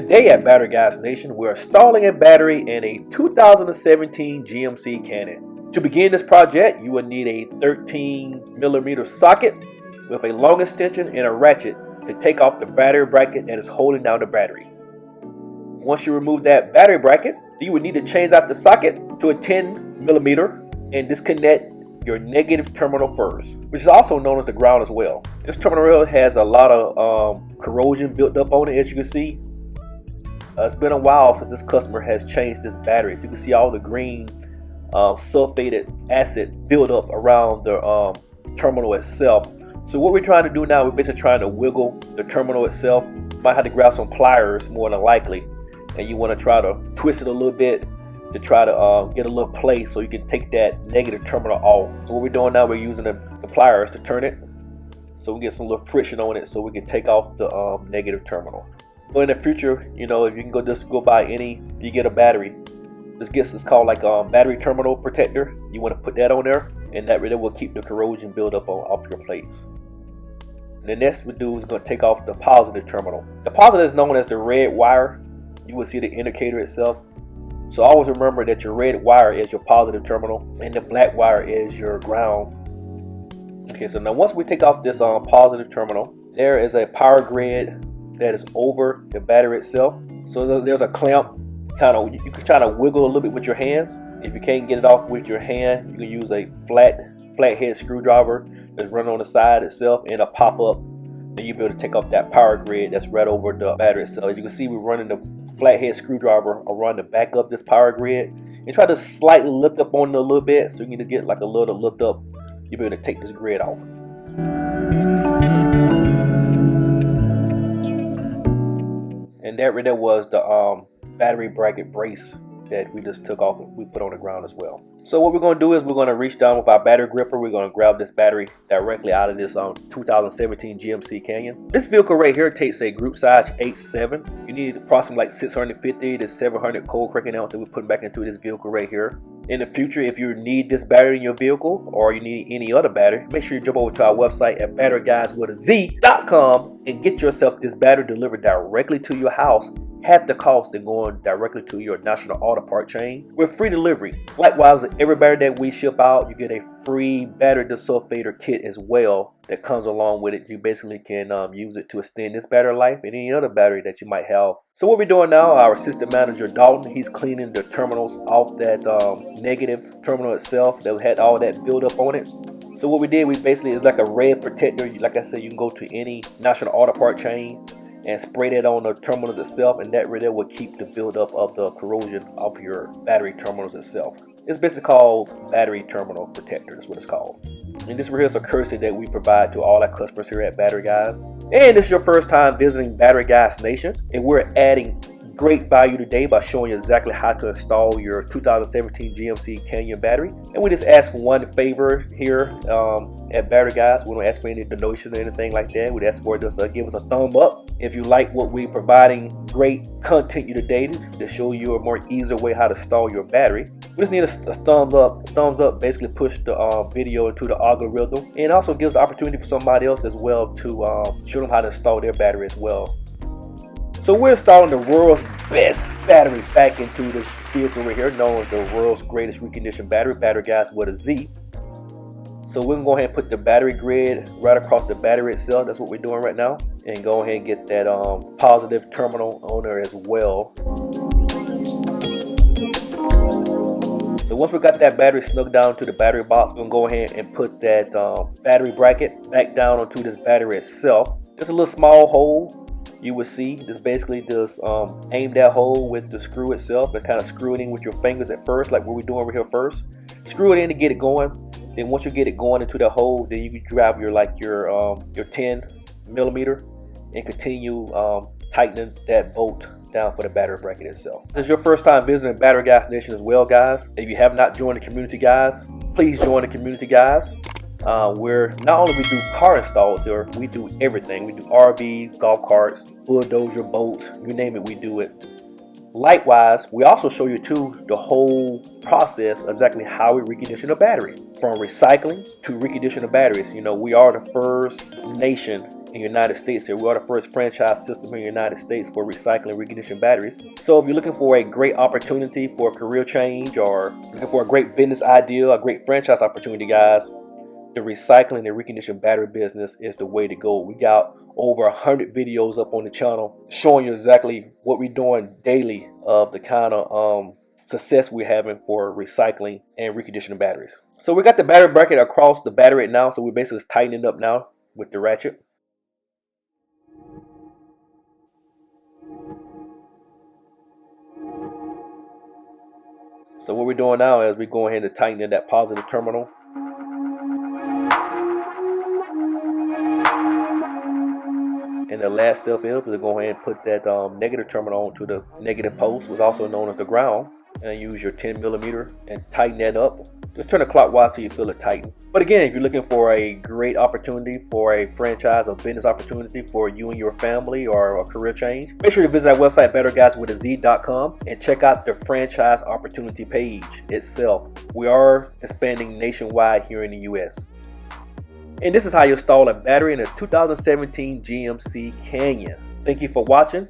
Today at Battery Guyz Nation, we're installing a battery in a 2017 GMC Canyon. To begin this project, you will need a 13mm socket with a long extension and a ratchet to take off the battery bracket that is holding down the battery. Once you remove that battery bracket, you will need to change out the socket to a 10mm and disconnect your negative terminal first, which is also known as the ground as well. This terminal has a lot of corrosion built up on it, as you can see. It's been a while since this customer has changed this battery. As you can see, all the green sulfated acid build up around the terminal itself. So what we're trying to do now, we're basically trying to wiggle the terminal itself. Might have to grab some pliers more than likely, and you want to try to twist it a little bit to try to get a little play so you can take that negative terminal off. So what we're doing now, we're using the pliers to turn it so we get some little friction on it so we can take off the negative terminal. But in the future, you know, if you can go buy any, you get a battery. It's called like a battery terminal protector. You want to put that on there, and that really will keep the corrosion build up off your plates. And the next we do is going to take off the positive terminal. The positive is known as the red wire. You will see the indicator itself. So always remember that your red wire is your positive terminal and the black wire is your ground. Okay, so now once we take off this positive terminal, there is a power grid that is over the battery itself. So there's a clamp. You can try to wiggle a little bit with your hands. If you can't get it off with your hand, you can use a flathead screwdriver that's running on the side itself, and it'll pop up, and you'll be able to take off that power grid that's right over the battery itself. As you can see, we're running the flathead screwdriver around the back of this power grid, and try to slightly lift up on it a little bit so you can get like a little lift up. You'll be able to take this grid off. And that right there was the battery bracket brace that we just took off and we put on the ground as well. So what we're going to do is we're going to reach down with our battery gripper. We're going to grab this battery directly out of this 2017 GMC Canyon. This vehicle right here takes a group size H7. You need approximately like 650 to 700 cold cracking ounce that we put back into this vehicle right here. In the future, if you need this battery in your vehicle or you need any other battery, make sure you jump over to our website at batteryguyz.com and get yourself this battery delivered directly to your house. Half the cost of going directly to your national auto part chain with free delivery. Likewise, every battery that we ship out, you get a free battery desulfator kit as well that comes along with it. You basically can use it to extend this battery life and any other battery that you might have. So what we're doing now, our assistant manager Dalton, he's cleaning the terminals off that negative terminal itself that had all that build up on it. So what we did, we basically, is like a red protector. Like I said, you can go to any national auto part chain and spray that on the terminals itself, and that really will keep the buildup of the corrosion off your battery terminals itself. It's basically called battery terminal protector. That's what it's called. And this right here is a courtesy that we provide to all our customers here at Battery Guyz. And this is your first time visiting Battery Guyz Nation, and we're adding great value today by showing you exactly how to install your 2017 GMC Canyon battery. And we just ask one favor here at Battery Guyz. We don't ask for any donations or anything like that. We ask for it to give us a thumb up if you like what we're providing. Great content you today to show you a more easier way how to install your battery. We just need a thumbs up. Thumbs up basically push the video into the algorithm, and also gives the opportunity for somebody else as well to show them how to install their battery as well. So we're installing the world's best battery back into this vehicle right here, known as the world's greatest reconditioned battery, Battery Guyz with a Z. So we're going to go ahead and put the battery grid right across the battery itself. That's what we're doing right now. And go ahead and get that positive terminal on there as well. So once we got that battery snug down to the battery box, we're going to go ahead and put that battery bracket back down onto this battery itself. There's a little small hole. You will see this basically just aim that hole with the screw itself and kind of screw it in with your fingers at first, like what we're doing over here first. Screw it in to get it going. Then once you get it going into that hole, then you can drive your 10mm and continue tightening that bolt down for the battery bracket itself. If this is your first time visiting Battery Guyz Nation as well, guys, if you have not joined the community, guys, please join the community, guys. Where not only we do car installs here, we do everything. We do RVs, golf carts, bulldozer, boats, you name it, we do it. Likewise, we also show you too the whole process, exactly how we recondition a battery, from recycling to recondition the batteries. You know, we are the first nation in the United States here. We are the first franchise system in the United States for recycling reconditioned batteries. So if you're looking for a great opportunity for a career change, or looking for a great business idea, a great franchise opportunity, guys, the recycling and reconditioned battery business is the way to go. We got over 100 videos up on the channel showing you exactly what we're doing daily of the kind of success we're having for recycling and reconditioning batteries. So we got the battery bracket across the battery now, so we're basically tightening it up now with the ratchet. So what we're doing now is we're going ahead and tightening that positive terminal. And the last step is to go ahead and put that negative terminal onto the negative post, which is also known as the ground, and use your 10mm and tighten that up. Just turn it clockwise so you feel it tighten. But again, if you're looking for a great opportunity for a franchise or business opportunity for you and your family, or a career change, make sure to visit our website, betterguyzwithaz.com, and check out the franchise opportunity page itself. We are expanding nationwide here in the US. And this is how you install a battery in a 2017 GMC Canyon. Thank you for watching.